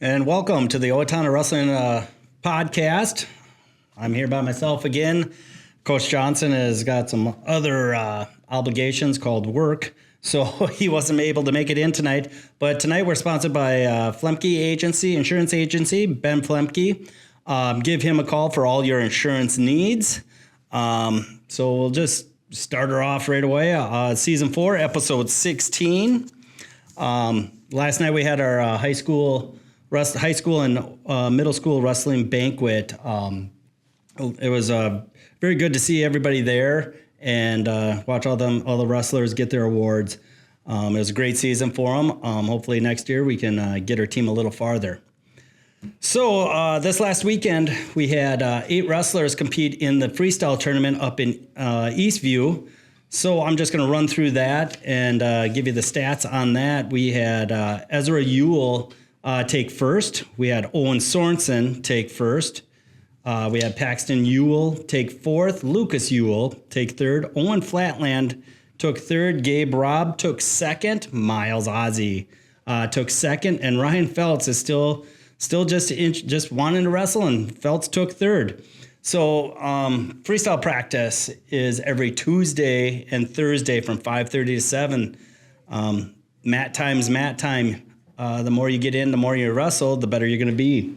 And welcome to the Owatonna Wrestling podcast. I'm here by myself again. Coach Johnson has got some other obligations called work, so he wasn't able to make it in tonight. But tonight we're sponsored by Flemke Agency, Insurance Agency, Ben Flemke. Give him a call for all your insurance needs. So we'll just start her off right away. Season 4, episode 16. Last night we had our high school and middle school wrestling banquet. It was very good to see everybody there and watch all the wrestlers get their awards. It was a great season for them. Hopefully next year we can get our team a little farther. So this last weekend we had 8 wrestlers compete in the freestyle tournament up in Eastview. So I'm just going to run through that and give you the stats on that. We had Ezra Ewell take first. We had Owen Sorensen take first. We had Paxton Ewell take fourth. Lucas Ewell take third. Owen Flatland took third. Gabe Robb took second. Miles Ozzie took second. And Ryan Feltz is still just wanting to wrestle, and Feltz took third. So freestyle practice is every Tuesday and Thursday from 5:30 to 7. Mat time. The more you get in, the more you wrestle, the better you're going to be.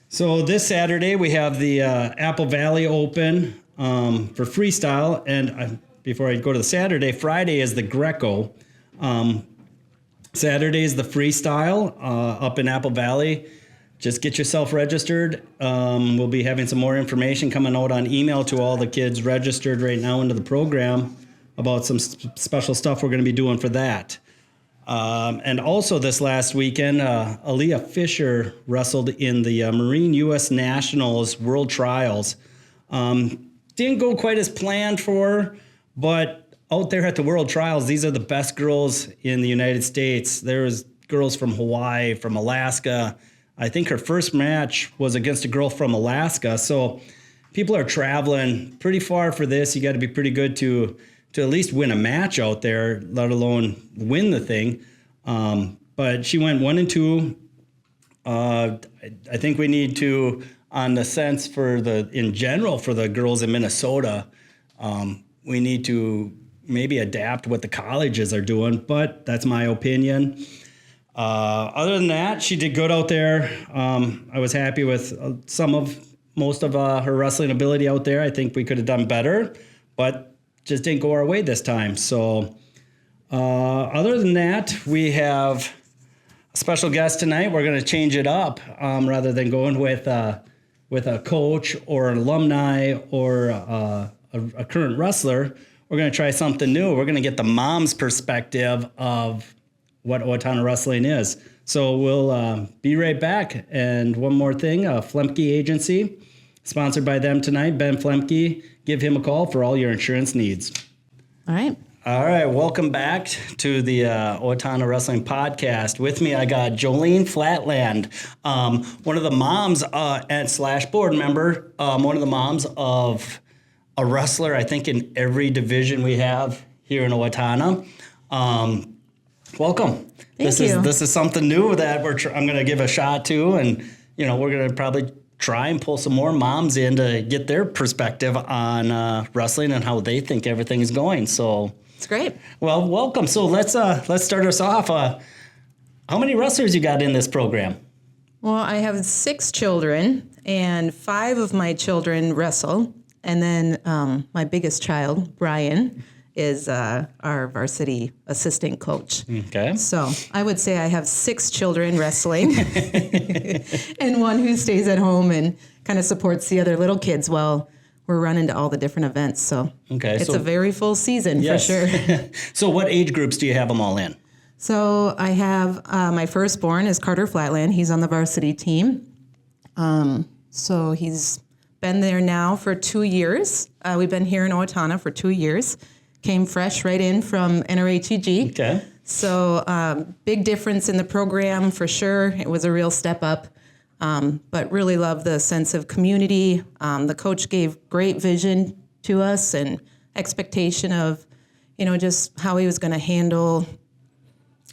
So this Saturday we have the Apple Valley Open for freestyle. And before I go to the Saturday, Friday is the Greco. Saturday is the freestyle up in Apple Valley. Just get yourself registered. We'll be having some more information coming out on email to all the kids registered right now into the program about some special stuff we're going to be doing for that. And also this last weekend, Aaliyah Fisher wrestled in the Marine U.S. Nationals World Trials. Didn't go quite as planned for her, but out there at the World Trials, these are the best girls in the United States. There's girls from Hawaii, from Alaska. I think her first match was against a girl from Alaska. So people are traveling pretty far for this. You got to be pretty good to at least win a match out there, let alone win the thing. But she went 1-2. I think we need to, on the sense in general for the girls in Minnesota, we need to maybe adapt what the colleges are doing, but that's my opinion. Other than that, she did good out there. I was happy with most of her wrestling ability out there. I think we could have done better, but just didn't go our way this time. So other than that, we have a special guest tonight. We're going to change it up rather than going with a coach or an alumni or a current wrestler. We're going to try something new. We're going to get the mom's perspective of what Owatonna Wrestling is. So we'll be right back. And one more thing, Flemke Agency, sponsored by them tonight, Ben Flemke. Give him a call for all your insurance needs. All right. Welcome back to the Owatonna Wrestling podcast. With me, I got Jolleen Flatland, one of the moms and / board member, one of the moms of a wrestler, I think, in every division we have here in Owatonna. Welcome. Thank you. This is something new that I'm going to give a shot to, and we're going to probably try and pull some more moms in to get their perspective on wrestling and how they think everything is going. So it's great. Well, welcome. So let's start us off. How many wrestlers you got in this program? Well, I have 6 children, and 5 of my children wrestle, and then my biggest child, Brian, is our varsity assistant coach. Okay. So I would say I have 6 children wrestling and 1 who stays at home and kind of supports the other little kids while we're running to all the different events. So it's a very full season, yes, for sure. So what age groups do you have them all in? So I have my firstborn is Carter Flatland. He's on the varsity team. So he's been there now for 2 years. We've been here in Owatonna for 2 years. Came fresh right in from NRHEG. Okay. So big difference in the program for sure. It was a real step up, but really love the sense of community. The coach gave great vision to us and expectation of, just how he was going to handle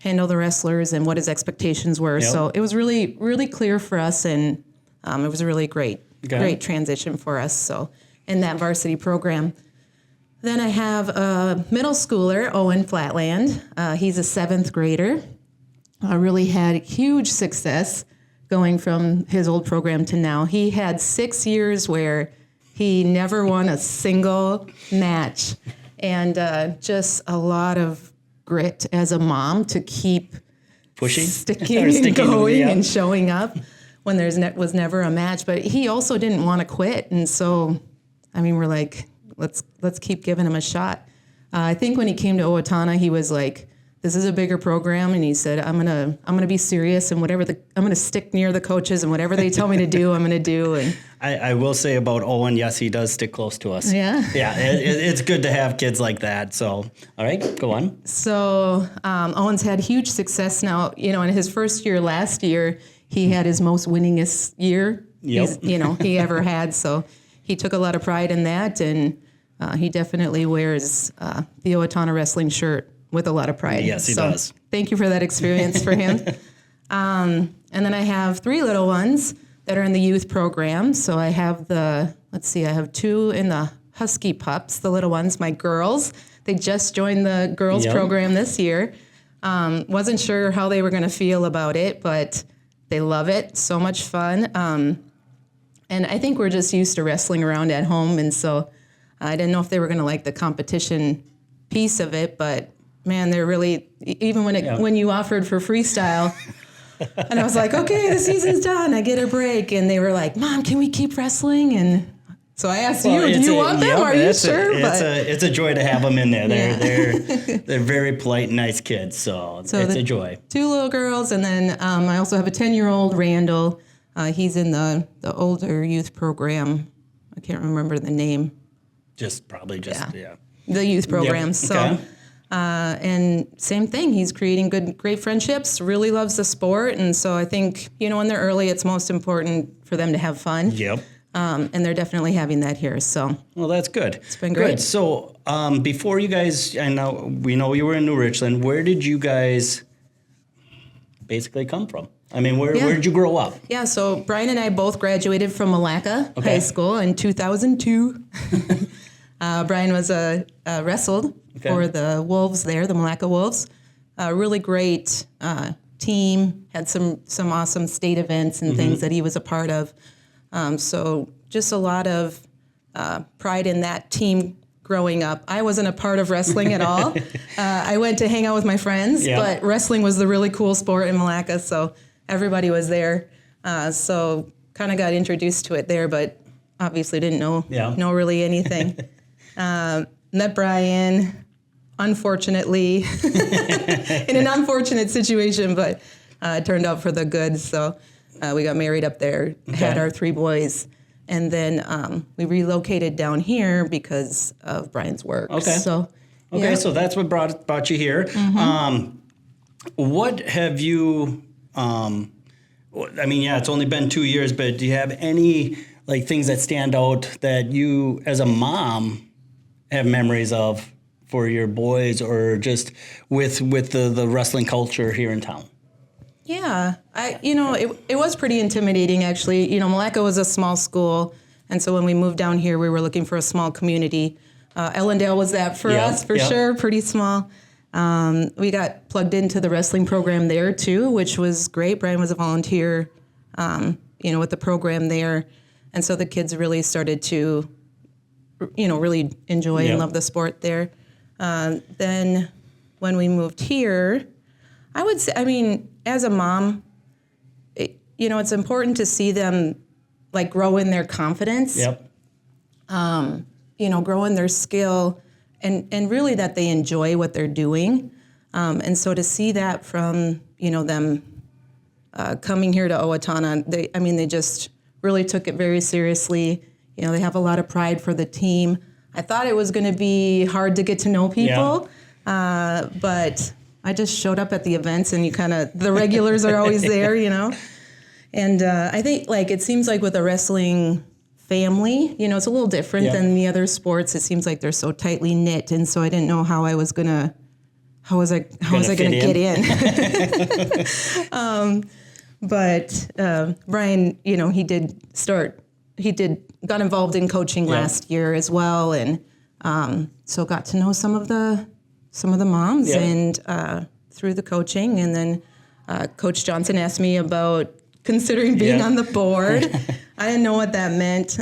handle the wrestlers and what his expectations were. Yep. So it was really, really clear for us, and it was a really great transition for us. So in that varsity program. Then I have a middle schooler, Jolleen Flatland. He's a 7th grader. Really had huge success going from his old program to now. He had 6 years where he never won a single match, and just a lot of grit as a mom to keep pushing, sticking and going and showing up when was never a match. But he also didn't want to quit, and so, I mean, we're like, let's keep giving him a shot. I think when he came to Owatonna, he was like, this is a bigger program, and he said, I'm gonna be serious, and I'm gonna stick near the coaches, and whatever they tell me to do, I'm gonna do. And I will say about Owen, yes, he does stick close to us. Yeah, yeah, it's good to have kids like that. So, all right, go on. So Owen's had huge success now. In his first year last year, he had his most winningest year he ever had. So he took a lot of pride in that, and he definitely wears the Owatonna wrestling shirt with a lot of pride. Yes, he does. Thank you for that experience for him. And then I have 3 little ones that are in the youth program. So I have I have 2 in the Husky Pups, the little ones, my girls. They just joined the girls program this year. Wasn't sure how they were going to feel about it, but they love it. So much fun. And I think we're just used to wrestling around at home. And so I didn't know if they were going to like the competition piece of it, but man, they're really, even when you offered for freestyle, and I was like, okay, the season's done, I get a break. And they were like, Mom, can we keep wrestling? And so I asked do you want them? Are you sure? It's a joy to have them in there. They're very polite and nice kids, so it's a joy. 2 little girls, and then I also have a 10-year-old, Randall. He's in the older youth program. I can't remember the name. The youth program. Yep. So. Okay. And same thing, he's creating great friendships, really loves the sport. And so I think, when they're early, it's most important for them to have fun. Yep. And they're definitely having that here. So. Well, that's good. It's been great. Good. So before you guys, we know you were in New Richland. Where did you guys basically come from? I mean, where did you grow up? Yeah, so Brian and I both graduated from Malacca High School in 2002. Brian was wrestled for the Wolves there, the Malacca Wolves. Really great team, had some awesome state events and things that he was a part of. So just a lot of pride in that team growing up. I wasn't a part of wrestling at all. I went to hang out with my friends, but wrestling was the really cool sport in Malacca, so everybody was there. So kind of got introduced to it there, but obviously didn't know really anything. Met Brian, unfortunately, in an unfortunate situation, but it turned out for the good. So we got married up there, had our 3 boys, and then we relocated down here because of Brian's work. Okay. So that's what brought you here. What have you? It's only been 2 years, but do you have any things that stand out that you, as a mom, have memories of for your boys, or just with the wrestling culture here in town? Yeah, it was pretty intimidating, actually. Malacca was a small school, and so when we moved down here, we were looking for a small community. Ellendale was that for us, for sure, pretty small. We got plugged into the wrestling program there, too, which was great. Brian was a volunteer, with the program there, and so the kids really started to, really enjoy and love the sport there. Then when we moved here, I would say, as a mom, it's important to see them grow in their confidence, grow in their skill, and really that they enjoy what they're doing. And so to see that from, them coming here to Owatonna, they just really took it very seriously. They have a lot of pride for the team. I thought it was going to be hard to get to know people, but I just showed up at the events, and the regulars are always there, And I think it seems like with a wrestling family, it's a little different than the other sports. It seems like they're so tightly knit, and so I didn't know how I was going to how was I going to get in? But Brian, he got involved in coaching last year as well, and so got to know some of the moms and through the coaching, and then Coach Johnson asked me about considering being on the board. I didn't know what that meant.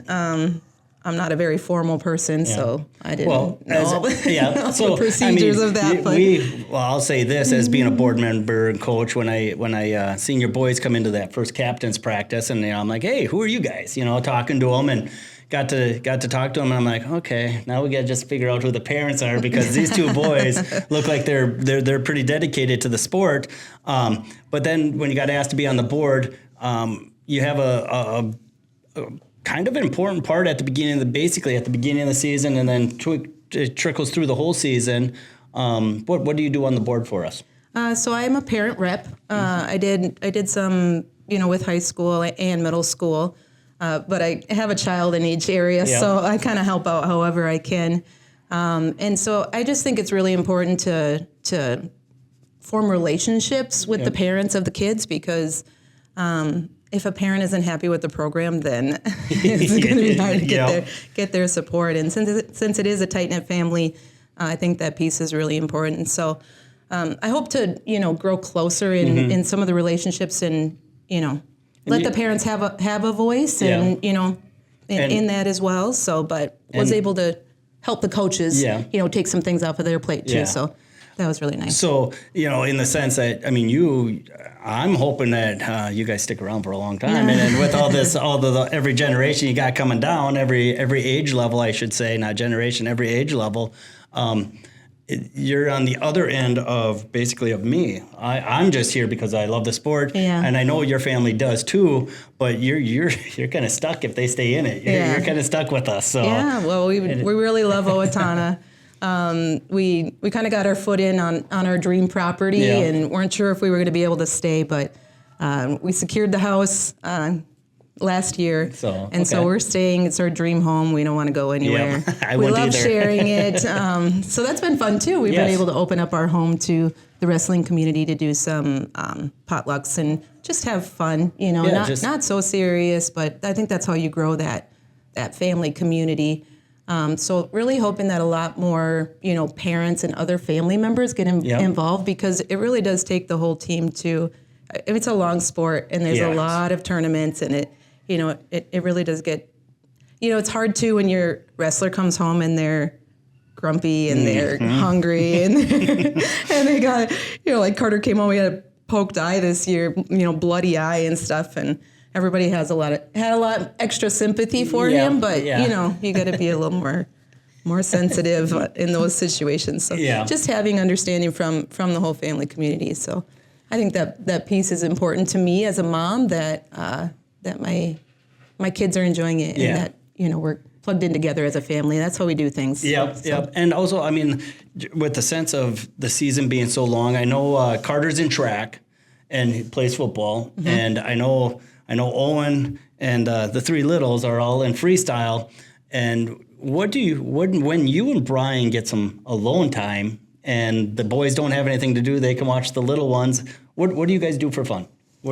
I'm not a very formal person, so I didn't know all the procedures of that. I'll say this, as being a board member and coach, when I seen your boys come into that first captain's practice, and I'm like, hey, who are you guys? Talking to them, and got to talk to them, and I'm like, okay, now we got to just figure out who the parents are, because these two boys look like they're pretty dedicated to the sport. But then when you got asked to be on the board, you have a kind of an important part at the beginning of the season, and then it trickles through the whole season. What do you do on the board for us? So I am a parent rep. I did some, with high school and middle school, but I have a child in each area, so I kind of help out however I can. And so I just think it's really important to form relationships with the parents of the kids, because if a parent isn't happy with the program, then it's going to be hard to get their support. And since it is a tight-knit family, I think that piece is really important. So I hope to, grow closer in some of the relationships, and, let the parents have a voice and, in that as well. So, but was able to help the coaches, take some things off of their plate too. So that was really nice. So, in the sense that, I'm hoping that you guys stick around for a long time. And with every generation you got coming down, every age level, I should say, not generation, every age level, you're on the other end of me. I'm just here because I love the sport, and I know your family does too. But you're kind of stuck if they stay in it. You're kind of stuck with us. So well, we really love Owatonna. We kind of got our foot in on our dream property, and weren't sure if we were going to be able to stay, but we secured the house last year, so we're staying. It's our dream home. We don't want to go anywhere. We love sharing it. So that's been fun too. We've been able to open up our home to the wrestling community to do some potlucks and just have fun. Not so serious, but I think that's how you grow that family community. So really hoping that a lot more, parents and other family members get involved, because it really does take the whole team to. It's a long sport, and there's a lot of tournaments, and it really does get, it's hard too when your wrestler comes home and they're grumpy and they're hungry and they got, like Carter came home, we had a poked eye this year, bloody eye and stuff, and everybody had a lot extra sympathy for him, but you got to be a little more sensitive in those situations. So just having understanding from the whole family community. So I think that piece is important to me as a mom, that my kids are enjoying it, and that we're plugged in together as a family. That's how we do things. Yep. And also, with the sense of the season being so long, I know Carter's in track and he plays football, and I know Owen and the three littles are all in freestyle. And when you and Brian get some alone time and the boys don't have anything to do, they can watch the little ones. What do you guys do for fun? Go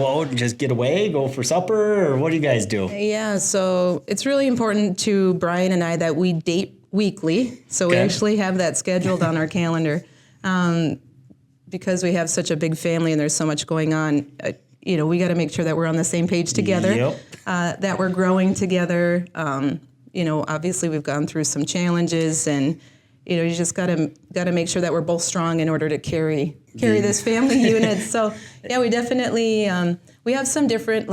out and just get away, go for supper, or what do you guys do? Yeah, so it's really important to Brian and I that we date weekly. So we actually have that scheduled on our calendar. Because we have such a big family and there's so much going on, we got to make sure that we're on the same page together, that we're growing together. Obviously we've gone through some challenges, and you just got to make sure that we're both strong in order to carry this family unit. So we definitely we have some different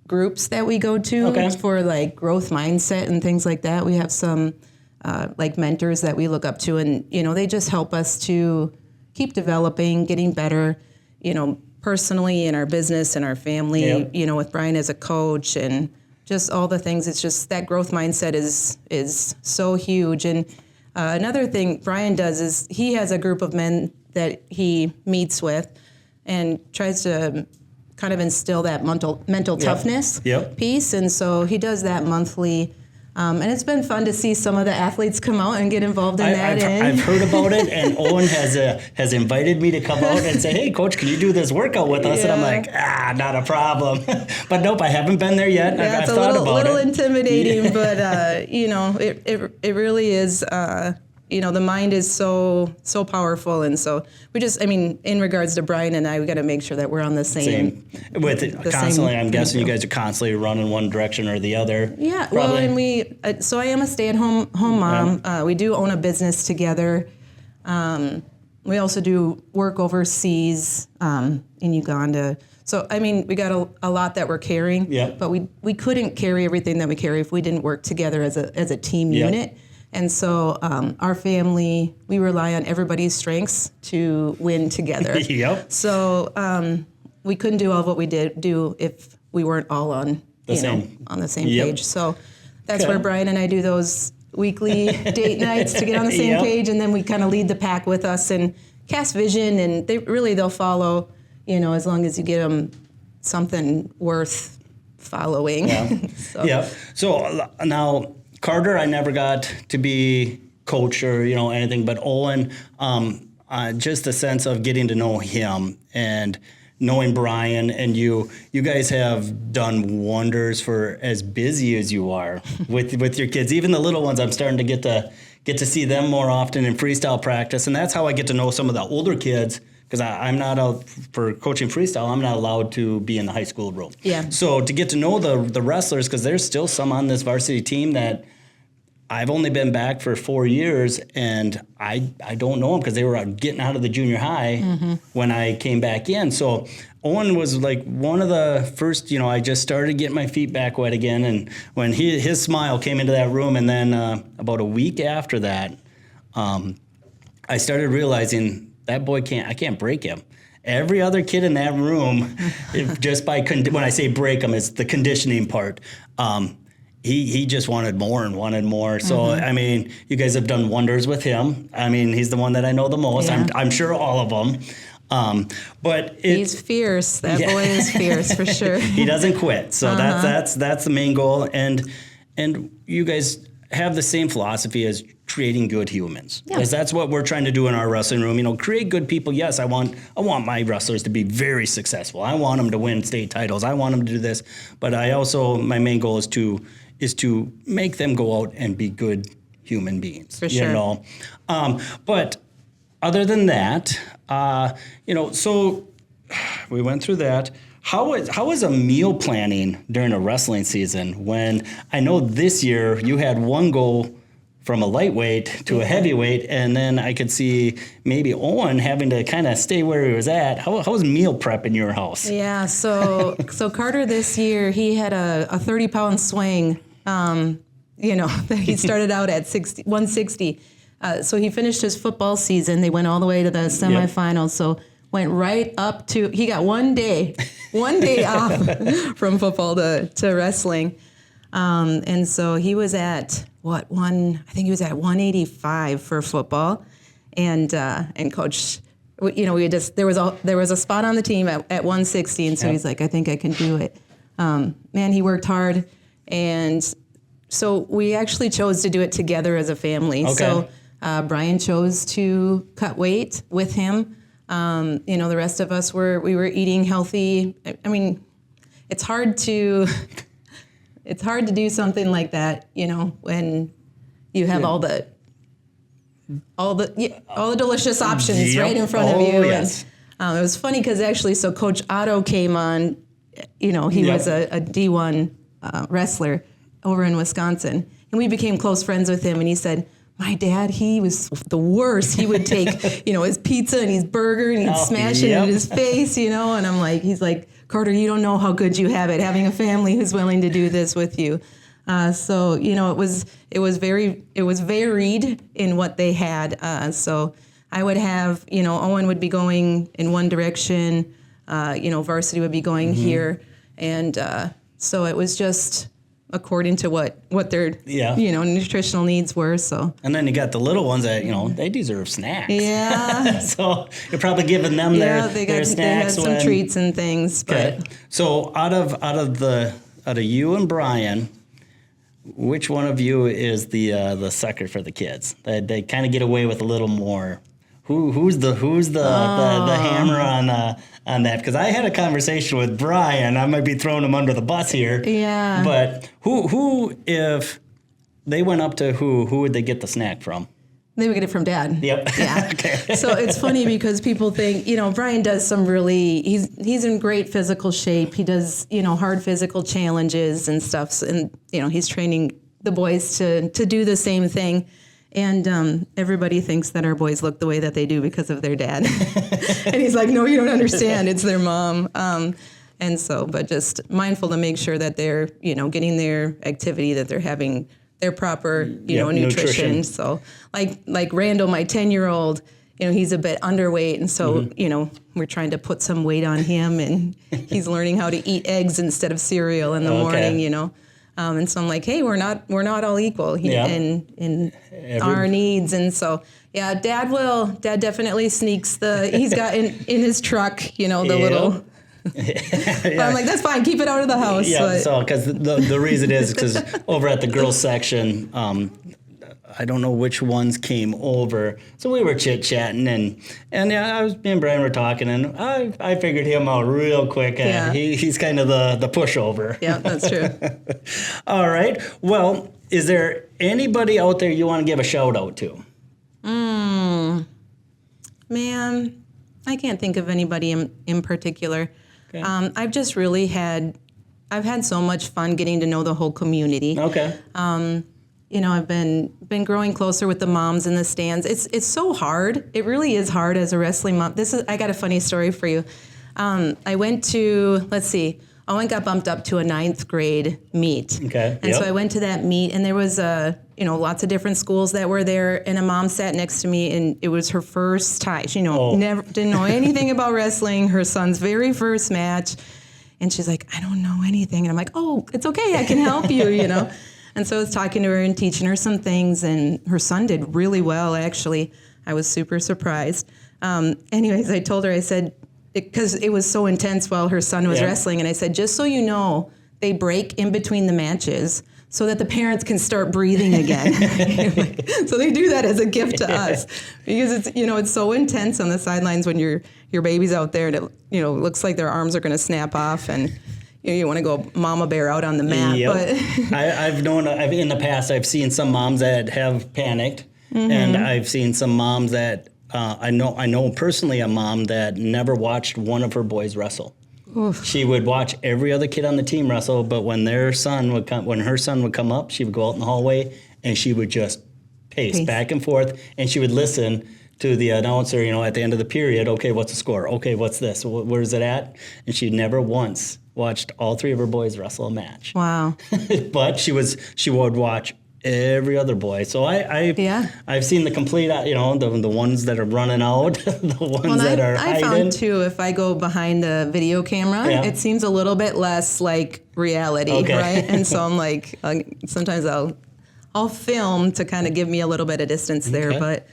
groups that we go to for growth mindset and things like that. We have some mentors that we look up to, and they just help us to keep developing, getting better, personally in our business and our family, with Brian as a coach and just all the things. It's just that growth mindset is so huge. And another thing Brian does is he has a group of men that he meets with and tries to kind of instill that mental toughness piece. And so he does that monthly. And it's been fun to see some of the athletes come out and get involved in that. I've heard about it, and Owen has invited me to come out and say, "Hey, Coach, can you do this workout with us?" And I'm like, not a problem. But nope, I haven't been there yet. Yeah, I've it's thought a about little it. intimidating, but it really is. The mind is so powerful, and so we just, in regards to Brian and I, we got to make sure that we're on the same. With it constantly, I'm guessing you guys are constantly running one direction or the other. Yeah, probably. well, and so I am a stay-at-home mom. We do own a business together. We also do work overseas in Uganda. So, we got a lot that we're carrying, but we couldn't carry everything that we carry if we didn't work together as a team unit. And so our family, we rely on everybody's strengths to win together. So we couldn't do all of what we do if we weren't all on the same page. So that's where Brian and I do those weekly date nights to get on the same page, and then we kind of lead the pack with us and cast vision, and they'll follow, as long as you get them something worth following. So now, Carter, I never got to be coach or anything, but Owen, just the sense of getting to know him and knowing Brian and you guys have done wonders for as busy as you are with your kids. Even the little ones, I'm starting to get to see them more often in freestyle practice, and that's how I get to know some of the older kids. Because I'm not out for coaching freestyle, I'm not allowed to be in the high school room. So to get to know the wrestlers, because there's still some on this varsity team that I've only been back for 4 years, and I don't know them because they were getting out of the junior high when I came back in. So Owen was like one of the first, I just started getting my feet back wet again. And when his smile came into that room, and then about a week after that, I started realizing that boy I can't break him. Every other kid in that room, just when I say break him, it's the conditioning part. He just wanted more and wanted more. So, you guys have done wonders with him. He's the one that I know the most. Yeah. I'm sure all of them. But he's fierce. That boy is fierce for sure. He doesn't quit. So that's the main goal. And you guys have the same philosophy as creating good humans. Because that's what we're trying to do in our wrestling room. Create good people. Yes, I want my wrestlers to be very successful. I want them to win state titles. I want them to do this. But my main goal is to make them go out and be good human beings. For sure. But other than that, so we went through that. How is a meal planning during a wrestling season when I know this year you had one go from a lightweight to a heavyweight, and then I could see maybe Owen having to kind of stay where he was at. How was meal prep in your house? Yeah, so Carter this year, he had a 30-pound swing, that he started out at 160. So he finished his football season. They went all the way to the semifinals. So went right up to, he got one day off from football to wrestling. And so he was at I think he was at 185 for football, and coach, we had just there was a spot on the team at 160, and so he's like, I think I can do it. Man, he worked hard, and so we actually chose to do it together as a family. Okay. So Brian chose to cut weight with him. The rest of us we were eating healthy. It's hard to. It's hard to do something like that, when you have all the delicious options right in front of you. Yes. And it was funny because actually, so Coach Otto came on. He was a D1 wrestler over in Wisconsin, and we became close friends with him. And he said, my dad, he was the worst. He would take, his pizza and his burger and he'd smash it in his face, and I'm like, he's like, Carter, you don't know how good you have it, having a family who's willing to do this with you. So it was varied in what they had. So I would have, Owen would be going in one direction, varsity would be going here. And so it was just according to what their nutritional needs were. So and then you got the little ones that they deserve snacks. Yeah. So you're probably giving them their snacks. They had some treats and things. Okay. But so out of you and Brian, which one of you is the sucker for the kids? They kind of get away with a little more. Who's the hammer on that? Because I had a conversation with Brian. I might be throwing him under the bus here. Yeah. But who if they went up to who would they get the snack from? They would get it from Dad. Yep. Yeah. Okay. So it's funny because people think, Brian does some really, he's in great physical shape. He does, hard physical challenges and stuff. And, he's training the boys to do the same thing. And everybody thinks that our boys look the way that they do because of their dad. And he's like, no, you don't understand. It's their mom. And so, but just mindful to make sure that they're, getting their activity, that they're having their proper, nutrition. So like Randall, my 10-year-old, he's a bit underweight. And so, we're trying to put some weight on him, and he's learning how to eat eggs instead of cereal in the morning, and so I'm like, hey, we're not all equal in our needs. And so, yeah, Dad definitely sneaks he's got in his truck, the little. But I'm like, that's fine. Keep it out of the house. Yeah. But. So, because the reason is because over at the girls section, I don't know which ones came over. So we were chit chatting, and yeah, me and Brian were talking, and I figured him out real quick. He's kind of the pushover. Yeah, that's true. All right. Well, is there anybody out there you want to give a shout out to? Man, I can't think of anybody in particular. Okay. I've just really I've had so much fun getting to know the whole community. Okay. I've been growing closer with the moms in the stands. It's so hard. It really is hard as a wrestling mom. I got a funny story for you. I went to, Owen got bumped up to a 9th grade meet. Okay. And so I went to that meet, and there was lots of different schools that were there, and a mom sat next to me, and it was her first time. She never didn't know anything about wrestling. Her son's very first match. And she's like, I don't know anything. And I'm like, oh, it's okay. I can help you, And so I was talking to her and teaching her some things, and her son did really well, actually. I was super surprised. Anyways, I told her, I said, because it was so intense while her son was wrestling, and I said, just so you know, they break in between the matches so that the parents can start breathing again. So they do that as a gift to us, because it's so intense on the sidelines when your baby's out there, and it looks like their arms are going to snap off, and you want to go mama bear out on the mat. Yep. But I've known in the past, I've seen some moms that have panicked, and I've seen some moms that I know personally a mom that never watched one of her boys wrestle. Oof. She would watch every other kid on the team wrestle, but when her son would come up, she would go out in the hallway and she would just pace back and forth, and she would listen to the announcer, at the end of the period. Okay, what's the score? Okay, what's this? Where's it at? And she never once watched all 3 of her boys wrestle a match. Wow. But she would watch every other boy. So I've seen the complete, the ones that are running out, the ones that are hiding. I found too, if I go behind the video camera, it seems a little bit less like reality, right? And so I'm like, sometimes I'll film to kind of give me a little bit of distance there, but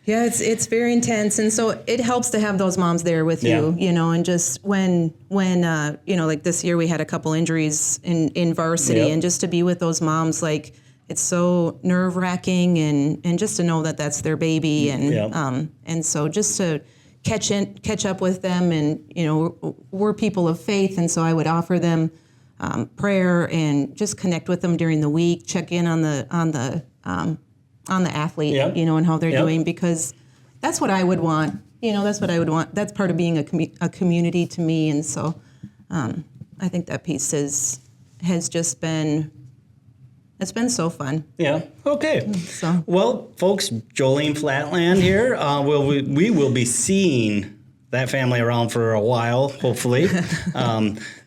yeah, it's very intense, and so it helps to have those moms there with you, and just when like this year we had a couple injuries in varsity, and just to be with those moms, like, it's so nerve-wracking, and just to know that that's their baby, and so just to catch up with them, and we're people of faith, and so I would offer them prayer and just connect with them during the week, check in on the athlete, and how they're doing, because that's what I would want. That's what I would want. That's part of being a community to me, and so I think that piece has just been. It's been so fun. Yeah. Okay. So. Well, folks, Jolleen Flatland here. We will be seeing that family around for a while, hopefully.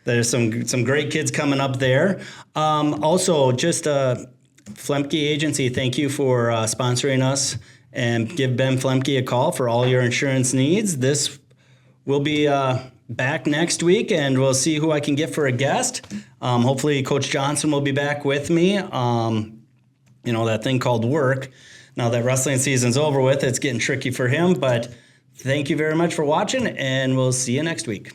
There's some great kids coming up there. Also, just Flemke Agency, thank you for sponsoring us, and give Ben Flemke a call for all your insurance needs. This will be back next week, and we'll see who I can get for a guest. Hopefully Coach Johnson will be back with me. That thing called work. Now that wrestling season's over with, it's getting tricky for him, but thank you very much for watching, and we'll see you next week.